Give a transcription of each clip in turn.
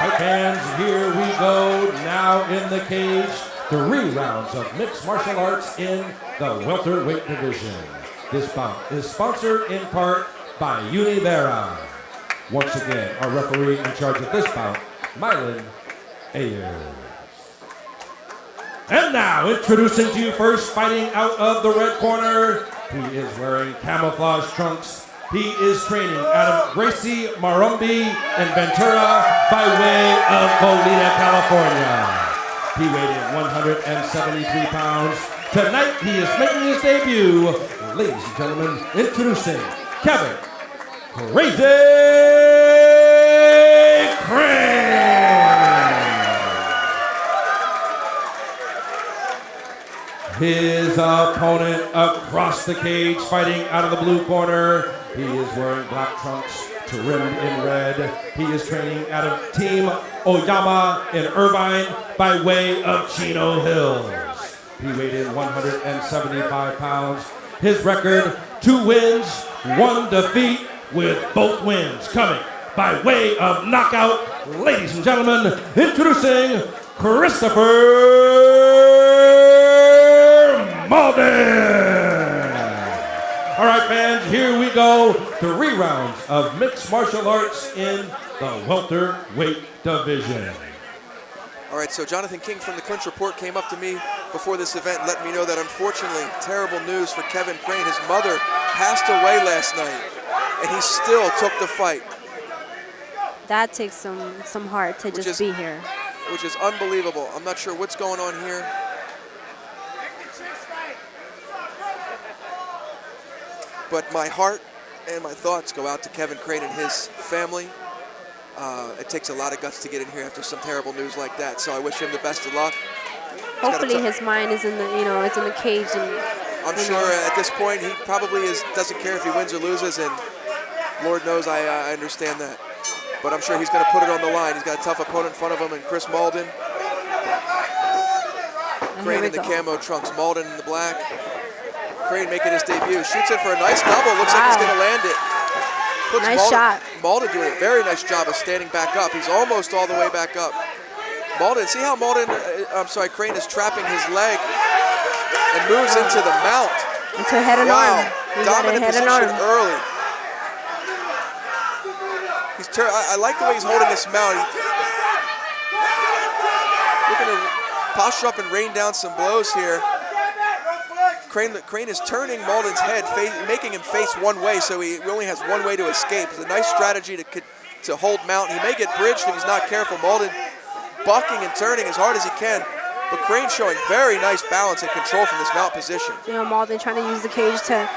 Fight fans, here we go. Now in the cage, 3 rounds of mixed martial arts in the welterweight division. This bout is sponsored in part by Univera. Once again, our referee in charge of this bout, Mauldin. And now, introducing to you first, fighting out of the red corner. He is wearing camouflage trunks. He is training out of Gracie Marumbi in Ventura by way of Mauldin, California. He weighed in 173 pounds. Tonight, he is making his debut. Ladies and gentlemen, introducing Kevin Crazy Crane. His opponent across the cage, fighting out of the blue corner. He is wearing black trunks trimmed in red. He is training out of Team Oyama in Irvine by way of Chino Hills. He weighed in 175 pounds. His record, 2 wins, 1 defeat, with both wins coming by way of knockout. Ladies and gentlemen, introducing Christopher Mauldin. All right, fans, here we go. 3 rounds of mixed martial arts in the welterweight division. All right, so Jonathan King from the Clinch Report came up to me before this event and let me know that unfortunately, terrible news for Kevin Crane. His mother passed away last night, and he still took the fight. That takes some heart to just be here. Which is unbelievable. I'm not sure what's going on here. But my heart and my thoughts go out to Kevin Crane and his family. It takes a lot of guts to get in here after some terrible news like that. So I wish him the best of luck. Hopefully his mind is in the, it's in the cage. And I'm sure at this point he probably doesn't care if he wins or loses, and Lord knows I understand that. But I'm sure he's going to put it on the line. He's got a tough opponent in front of him, and Chris Mauldin. Crane in the camo trunks, Mauldin in the black. Crane making his debut, shoots it for a nice double. Looks like he's going to land it. Puts nice shot. Mauldin doing a very nice job of standing back up. He's almost all the way back up. Mauldin, see how Crane is trapping his leg and moves into the mount. Into head and arm. Dominant position early. I like the way he's holding this mount. Looking to posture up and rain down some blows here. Crane is turning Mauldin's head, making him face one way, so he only has one way to escape. It's a nice strategy to hold mount. He may get bridged if he's not careful. Mauldin bucking and turning as hard as he can, but Crane showing very nice balance and control from this mount position. Mauldin trying to use the cage to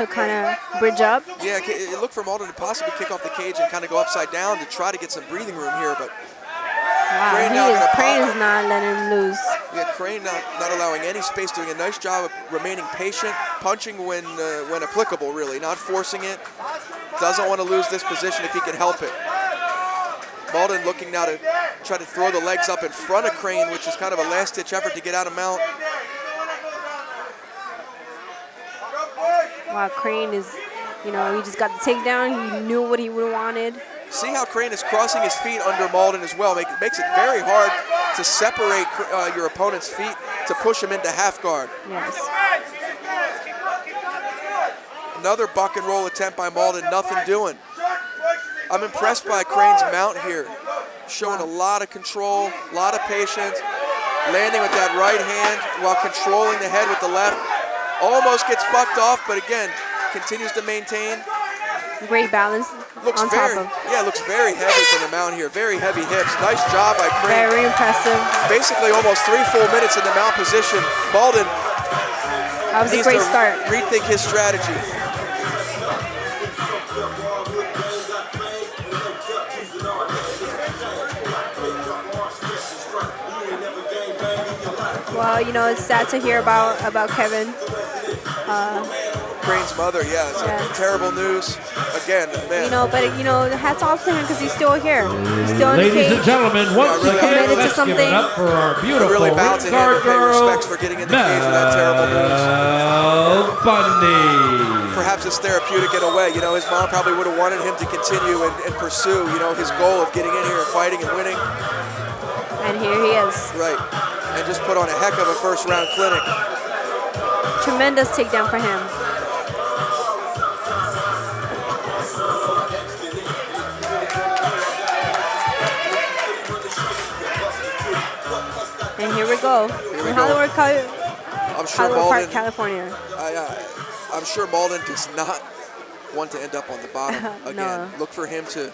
kind of bridge up. Yeah, it looked for Mauldin to possibly kick off the cage and kind of go upside down to try to get some breathing room here, but wow, Crane is not letting him lose. Yeah, Crane not allowing any space, doing a nice job of remaining patient, punching when applicable, really, not forcing it. Doesn't want to lose this position if he can help it. Mauldin looking now to try to throw the legs up in front of Crane, which is kind of a last-ditch effort to get out of mount. Wow, Crane is, he just got the takedown. He knew what he would have wanted. See how Crane is crossing his feet under Mauldin as well. Makes it very hard to separate your opponent's feet to push him into half guard. Yes. Another buck and roll attempt by Mauldin, nothing doing. I'm impressed by Crane's mount here. Showing a lot of control, a lot of patience. Landing with that right hand while controlling the head with the left. Almost gets bucked off, but again, continues to maintain. Great balance. Looks very heavy from the mount here. Very heavy hips. Nice job by Crane. Very impressive. Basically almost 3 full minutes in the mount position. Mauldin needs to rethink his strategy. Well, it's sad to hear about Kevin. Crane's mother, yeah, it's terrible news. Again, man. Hats off to him because he's still here. He's still in the Ladies cage. and gentlemen, once really again, committed to let's give it something. up for our beautiful really bow to him ring and pay girl, respects for getting in the cage with that terrible news. Bundy. Perhaps it's therapeutic in a way. His mom probably would have wanted him to continue and pursue, his goal of getting in here and fighting and winning. And here he is. Right. And just put on a heck of a first-round clinic. Tremendous takedown for him. And here we go. In Hollywood Park, California. I'm sure Mauldin does not want to end up on the bottom again. No. Look for him to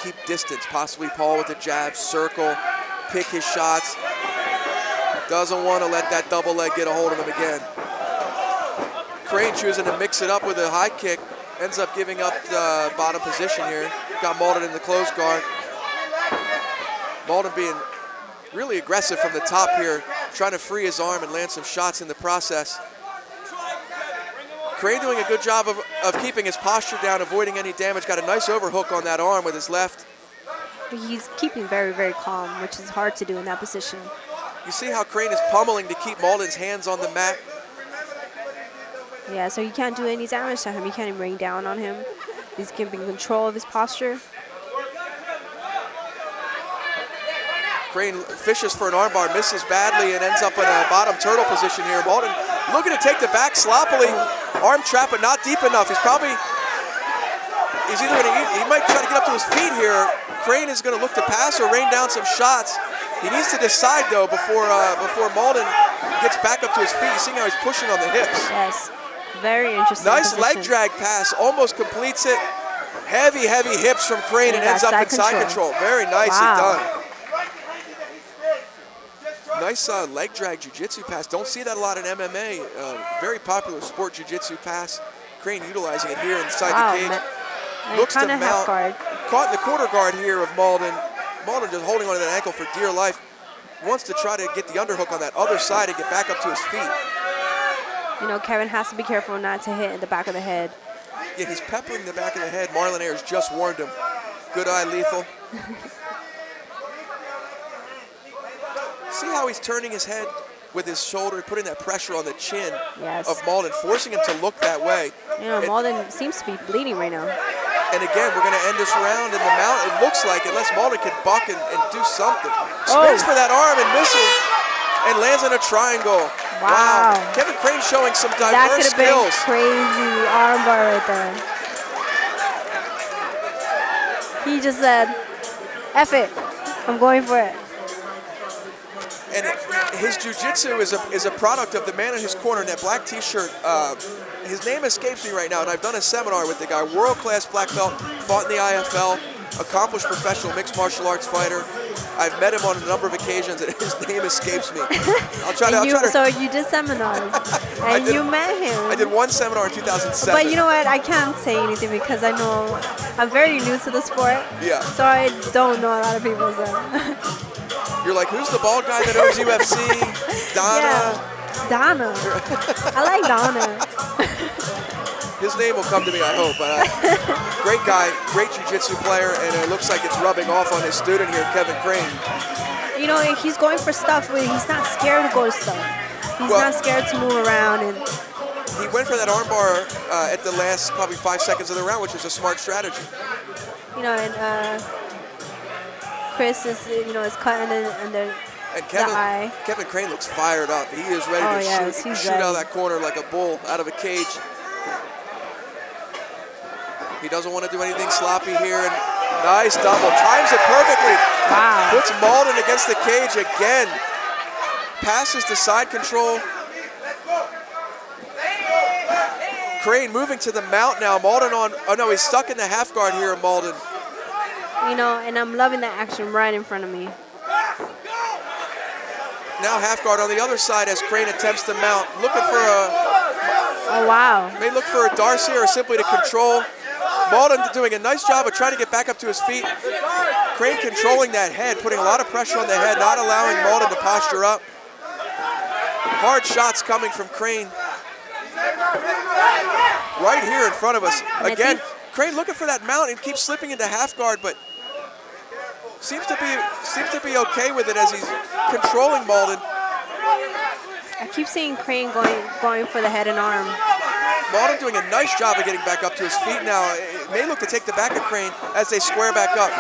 keep distance. Possibly Paul with a jab, circle, pick his shots. Doesn't want to let that double leg get a hold of him again. Crane choosing to mix it up with a high kick. Ends up giving up the bottom position here. Got Mauldin in the close guard. Mauldin being really aggressive from the top here, trying to free his arm and land some shots in the process. Crane doing a good job of keeping his posture down, avoiding any damage. Got a nice overhook on that arm with his left. He's keeping very, very calm, which is hard to do in that position. You see how Crane is pummeling to keep Mauldin's hands on the mat. Yeah, so he can't do any damage to him. He can't even rain down on him. He's keeping control of his posture. Crane fishes for an armbar, misses badly, and ends up in a bottom turtle position here. Mauldin looking to take the back sloppily. Arm trap, but not deep enough. He might try to get up to his feet here. Crane is going to look to pass or rain down some shots. He needs to decide, though, before Mauldin gets back up to his feet. You see how he's pushing on the hips. Yes, very interesting. Nice position. leg drag pass, almost completes it. Heavy, heavy hips from Crane and ends up in side control. Very nicely done. Nice leg drag jiu-jitsu pass. Don't see that a lot in MMA. Very popular sport, jiu-jitsu pass. Crane utilizing it here inside the cage. Looks to mount. Caught in the quarter guard here of Mauldin. Mauldin just holding on to that ankle for dear life. Wants to try to get the underhook on that other side and get back up to his feet. Kevin has to be careful not to hit in the back of the head. Yeah, he's peppering the back of the head. Marlon Ayers just warned him. Good eye, lethal. See how he's turning his head with his shoulder, putting that pressure on the chin of Mauldin, forcing him to look that way. Mauldin seems to be bleeding right now. And again, we're going to end this round in the mount, it looks like, unless Mauldin can buck and do something. Spins for that arm and misses, and lands in a triangle. Wow. Kevin Crane showing some diverse skills. That could have been crazy armbar right there. He just said, F it, I'm going for it. And his jiu-jitsu is a product of the man in his corner in that black t-shirt. His name escapes me right now, and I've done a seminar with the guy. World-class black belt, fought in the IFL, accomplished professional mixed martial arts fighter. I've met him on a number of occasions, and his name escapes me. So you did seminars, and you met him. I did one seminar in 2007. But you know what? I can't say anything because I know I'm very new to the sport. Yeah. So I don't know a lot of people. So. You're like, who's the bald guy that owns UFC? Donna. Yeah, Donna. I like Donna. His name will come to me, I hope. But great guy, great jiu-jitsu player, and it looks like it's rubbing off on his student here, Kevin Crane. He's going for stuff where he's not scared to go to stuff. He's not scared to move around. And he went for that armbar at the last probably 5 seconds of the round, which is a smart strategy. Chris is, is cutting under the eye. Kevin Crane looks fired up. He is ready to shoot out of that corner like a bull out of a cage. He doesn't want to do anything sloppy here. And nice double. Times it perfectly. Wow. Puts Mauldin against the cage again. Passes to side control. Crane moving to the mount now. Mauldin on. Oh no, he's stuck in the half guard here, Mauldin. And I'm loving that action right in front of me. Now half guard on the other side as Crane attempts to mount. Looking for Oh, wow. May look for a Darcy or simply to control. Mauldin doing a nice job of trying to get back up to his feet. Crane controlling that head, putting a lot of pressure on the head, not allowing Mauldin to posture up. Hard shots coming from Crane. Right here in front of us. Again, Crane looking for that mount and keeps slipping into half guard, but seems to be okay with it as he's controlling Mauldin. I keep seeing Crane going for the head and arm. Mauldin doing a nice job of getting back up to his feet now. It may look to take the back of Crane as they square back up.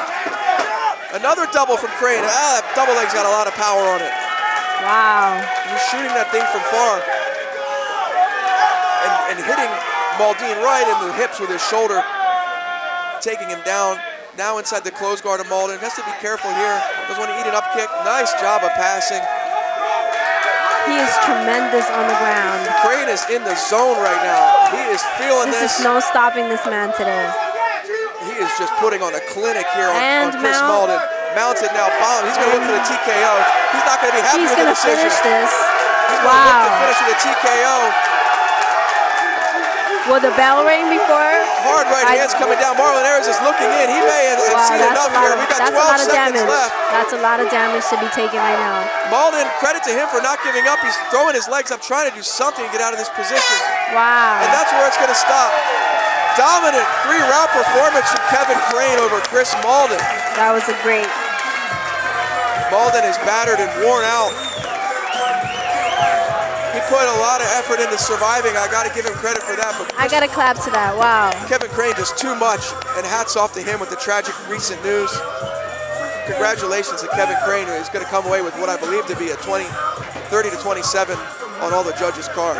Another double from Crane. That double leg's got a lot of power on it. Wow. He's shooting that thing from far and hitting Mauldin right in the hips with his shoulder, taking him down. Now inside the close guard of Mauldin. Has to be careful here. Doesn't want to eat an up kick. Nice job of passing. He is tremendous on the ground. Crane is in the zone right now. He is feeling this. There's no stopping this man today. He is just putting on a clinic here on Chris Mauldin. Mounted now, bomb. He's going to look for the TKO. He's not going to be happy with the decision. He's going to finish this. He's going to look to finish with a TKO. Will the bell ring before? Hard right hands coming down. Marlon Ayers is looking in. He may have seen enough here. We got 12 seconds left. That's a lot of damage to be taken right now. Mauldin, credit to him for not giving up. He's throwing his legs up, trying to do something to get out of this position. Wow. And that's where it's going to stop. Dominant 3-round performance from Kevin Crane over Chris Mauldin. That was a great. Mauldin is battered and worn out. He put a lot of effort into surviving. I got to give him credit for that. But I got to clap to that. Wow. Kevin Crane does too much, and hats off to him with the tragic recent news. Congratulations to Kevin Crane, who is going to come away with what I believe to be a 30 to 27 on all the judges' cards.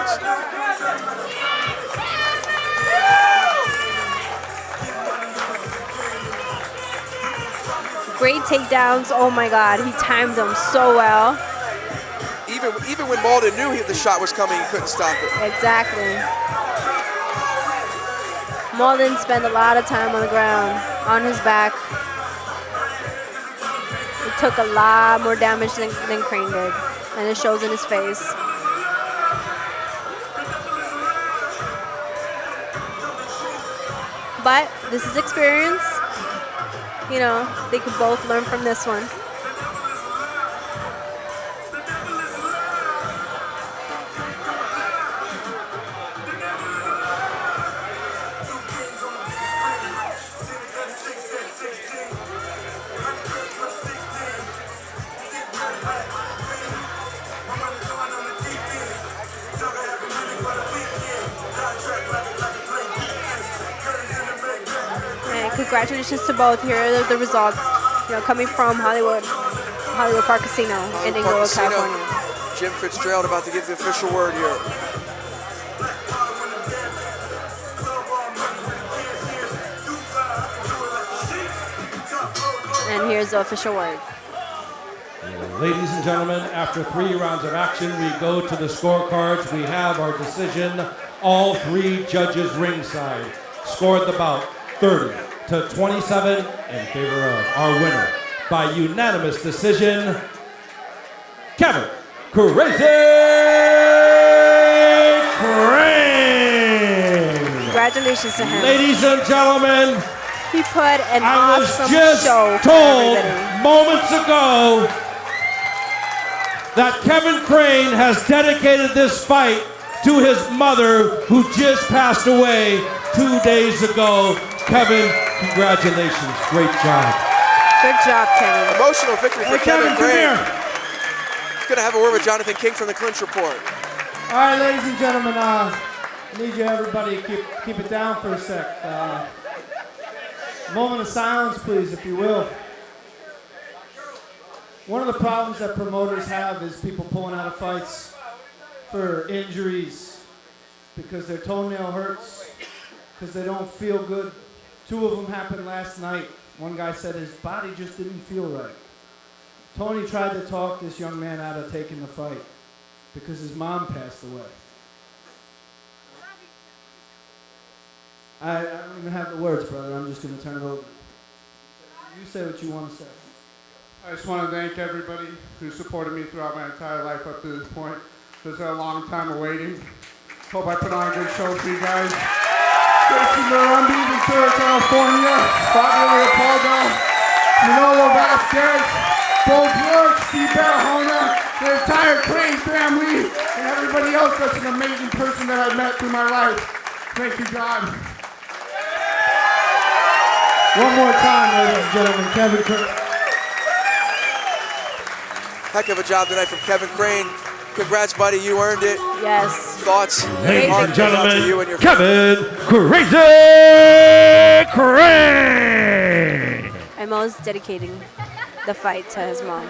Great takedowns. Oh my God, he timed them so well. Even when Mauldin knew the shot was coming, he couldn't stop it. Exactly. Mauldin spent a lot of time on the ground, on his back. It took a lot more damage than Crane did, and it shows in his face. But this is experience. You know, they could both learn from this one. Congratulations to both. Here are the results, you know, coming from Hollywood Park Casino in Inglewood, California. Jim Fitzgerald about to give the official word here. And here's the official word. Ladies and gentlemen, after 3 rounds of action, we go to the scorecards. We have our decision. All 3 judges ringside scored the bout 30 to 27 in favor of our winner by unanimous decision, Kevin Crazy Crane. Congratulations to him. Ladies and gentlemen, he put an awesome show. I was just told moments ago that Kevin Crane has dedicated this fight to his mother, who just passed away 2 days ago. Kevin, congratulations. Great job. Good job, Kevin. Emotional victory for Kevin Crane. He's going to have a word with Jonathan King from the Clinch Report. All right, ladies and gentlemen, I need you everybody to keep it down for a sec. Moment of silence, please, if you will. One of the problems that promoters have is people pulling out of fights for injuries because their toenail hurts, because they don't feel good. 2 of them happened last night. One guy said his body just didn't feel right. Tony tried to talk this young man out of taking the fight because his mom passed away. I don't even have the words, brother. I'm just going to turn it over. You say what you want to say. I just want to thank everybody who supported me throughout my entire life up to this point. This is a long time of waiting. Hope I put on a good show for you guys. Jason Murumbi, Ventura, California. Fabio Leopoldo, Manolo Vasquez, Bo Brooks, Steve Barahona, the entire Crane family, and everybody else that's an amazing person that I've met through my life. Thank you, God. One more time, ladies and gentlemen, Kevin Crane. Heck of a job tonight from Kevin Crane. Congrats, buddy. You earned it. Yes. Thoughts? Ladies Heart and goes out to you gentlemen, and your Kevin Crazy Crane. And Mo's dedicating the fight to his mom.